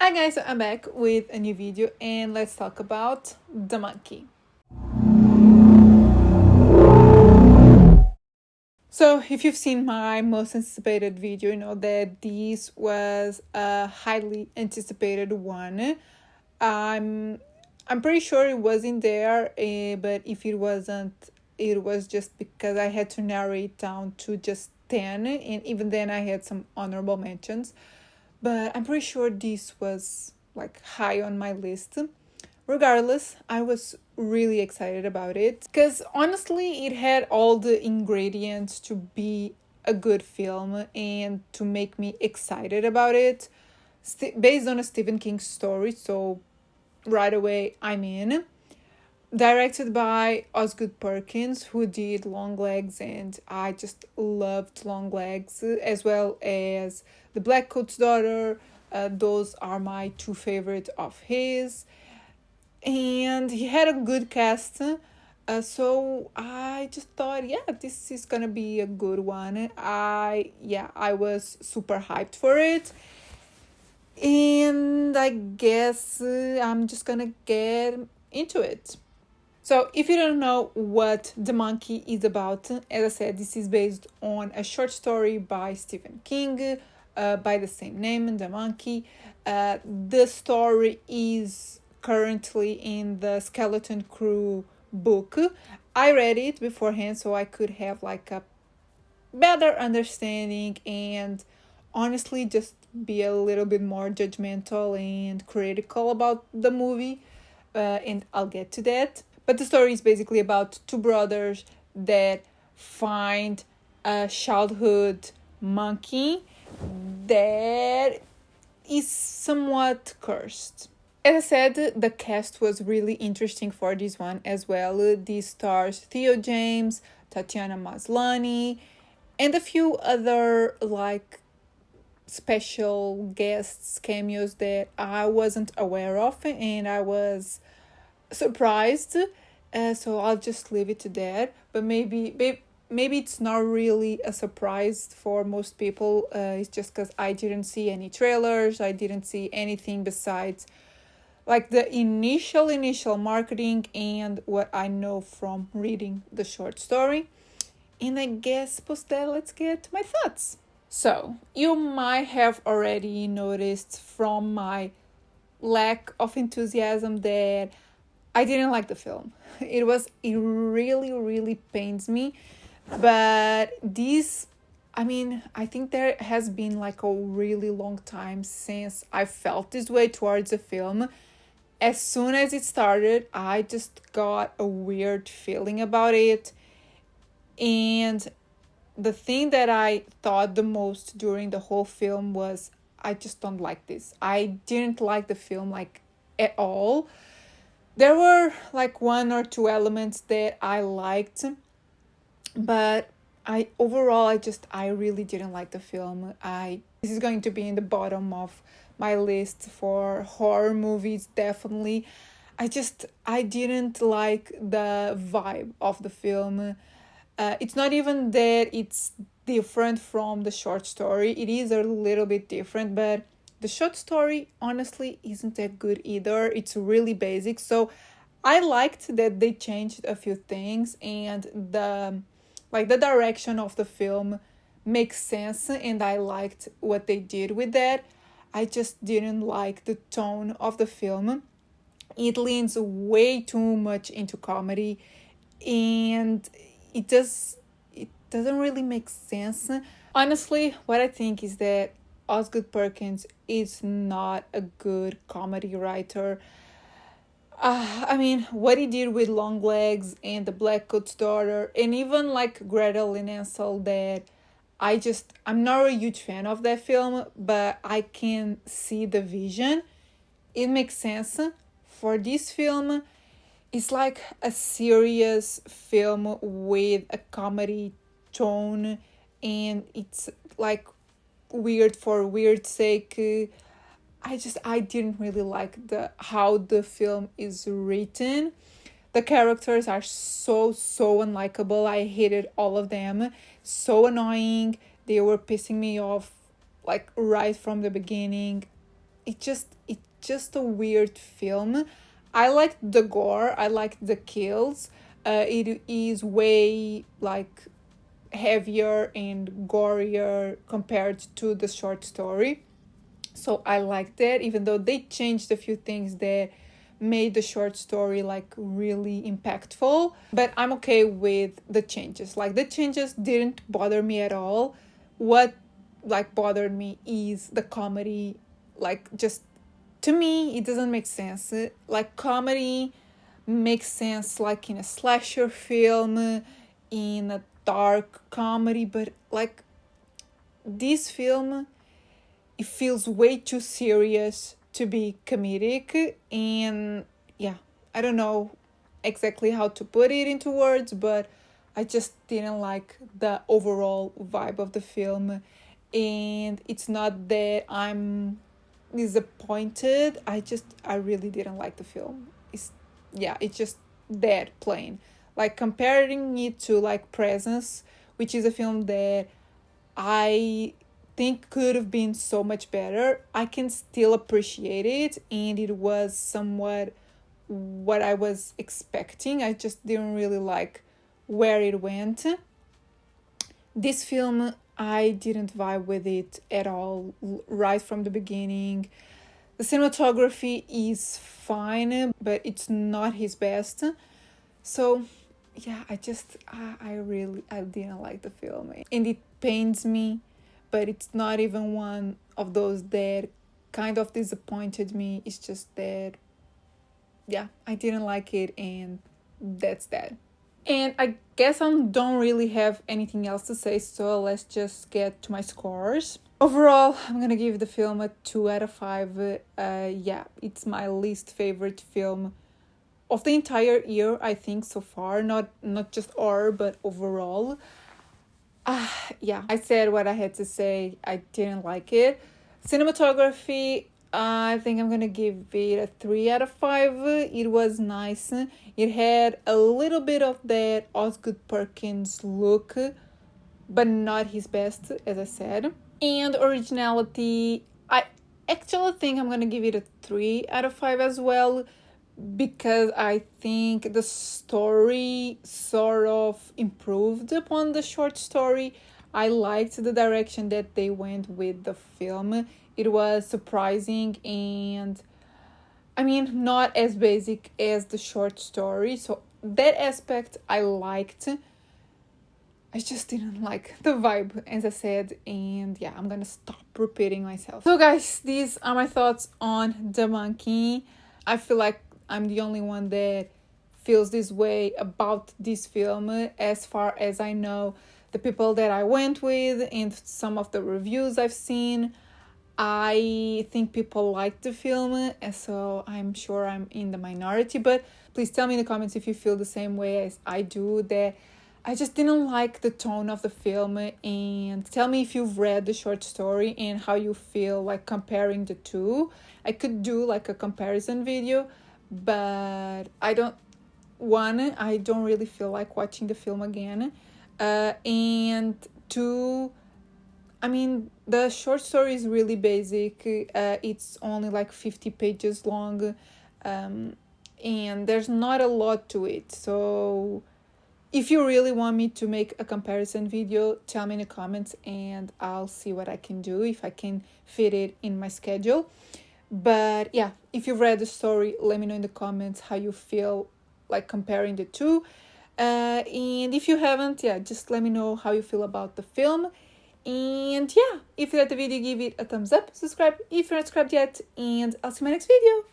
Hi guys, I'm back with a new video and let's talk about the monkey. So if you've seen my most anticipated video, you know that this was a highly anticipated one. I'm pretty sure it wasn't there, but if it wasn't, it was just because I had to narrow it down to just 10, and even then I had some honorable mentions. But I'm pretty sure this was like high on my list. Regardless, I was really excited about it because honestly, it had all the ingredients to be a good film and to make me excited about it. Based on a Stephen King story, so right away I'm in. Directed by Osgood Perkins, who did Long Legs, and I just loved Long Legs, as well as The Black Coat's Daughter. Those are my two favorite of his. And he had a good cast. So I just thought, yeah, this is gonna be a good one. I was super hyped for it. And I guess I'm just gonna get into it. So, if you don't know what The Monkey is about, as I said, this is based on a short story by Stephen King by the same name, The Monkey. The story is currently in the Skeleton Crew book. I read it beforehand so I could have like a better understanding and honestly just be a little bit more judgmental and critical about the movie. And I'll get to that. But the story is basically about two brothers that find a childhood monkey that is somewhat cursed. As I said, the cast was really interesting for this one as well. This stars Theo James, Tatiana Maslany, and a few other like special guests cameos that I wasn't aware of, and I was surprised. So I'll just leave it to that. But maybe it's not really a surprise for most people. It's just because I didn't see any trailers. I didn't see anything besides like the initial marketing and what I know from reading the short story. And I guess post that, let's get to my thoughts. So you might have already noticed from my lack of enthusiasm that I didn't like the film. It really pains me. But I think there has been like a really long time since I felt this way towards the film. As soon as it started, I just got a weird feeling about it. And the thing that I thought the most during the whole film was, I just don't like this. I didn't like the film like at all. There were like one or two elements that I liked, but I really didn't like the film. This is going to be in the bottom of my list for horror movies, definitely. I didn't like the vibe of the film. It's not even that it's different from the short story. It is a little bit different, but the short story honestly isn't that good either. It's really basic. So I liked that they changed a few things, and the direction of the film makes sense, and I liked what they did with that. I just didn't like the tone of the film. It leans way too much into comedy, and it doesn't really make sense. Honestly, what I think is that Osgood Perkins is not a good comedy writer. What he did with Long Legs and The Black Coat's Daughter, and even like Gretel and Hansel, that I'm not a huge fan of that film, but I can see the vision. It makes sense. For this film, it's like a serious film with a comedy tone, and it's like weird for weird sake. I didn't really like how the film is written. The characters are so unlikable. I hated all of them. So annoying. They were pissing me off like right from the beginning. it's just a weird film. I like the gore, I like the kills. It is way like heavier and gorier compared to the short story. So I like that, even though they changed a few things that made the short story like really impactful. But I'm okay with the changes. Like the changes didn't bother me at all. What like bothered me is the comedy. Like just to me it doesn't make sense. Like comedy makes sense like in a slasher film, in a dark comedy, but like this film, it feels way too serious to be comedic. And yeah, I don't know exactly how to put it into words, but I just didn't like the overall vibe of the film. And it's not that I'm disappointed, I really didn't like the film. It's just that plain. Like comparing it to like Presence, which is a film that I think could have been so much better, I can still appreciate it, and it was somewhat what I was expecting. I just didn't really like where it went. This film, I didn't vibe with it at all right from the beginning. The cinematography is fine, but it's not his best. So yeah, I didn't like the film, and it pains me, but it's not even one of those that kind of disappointed me. It's just that, yeah, I didn't like it, and that's that. And I guess I don't really have anything else to say, so let's just get to my scores. Overall, I'm gonna give the film a 2 out of 5. Yeah, it's my least favorite film of the entire year, I think, so far. Not just horror, but overall. Yeah, I said what I had to say. I didn't like it. Cinematography, I think I'm gonna give it a 3 out of 5. It was nice. It had a little bit of that Osgood Perkins look, but not his best, as I said. And originality, I actually think I'm gonna give it a 3 out of 5 as well, because I think the story sort of improved upon the short story. I liked the direction that they went with the film. It was surprising and, I mean, not as basic as the short story. So that aspect I liked. I just didn't like the vibe, as I said, and yeah, I'm gonna stop repeating myself. So guys, these are my thoughts on The Monkey. I feel like I'm the only one that feels this way about this film. As far as I know, the people that I went with and some of the reviews I've seen, I think people like the film, and so I'm sure I'm in the minority. But please tell me in the comments if you feel the same way as I do, that I just didn't like the tone of the film. And tell me if you've read the short story and how you feel like comparing the two. I could do like a comparison video, but I don't really feel like watching the film again. And two, I mean, the short story is really basic. It's only like 50 pages long, and there's not a lot to it. So if you really want me to make a comparison video, tell me in the comments and I'll see what I can do, if I can fit it in my schedule. But yeah, if you've read the story, let me know in the comments how you feel like comparing the two. And if you haven't, yeah, just let me know how you feel about the film. And yeah, if you liked the video, give it a thumbs up, subscribe if you're not subscribed yet, and I'll see you in my next video.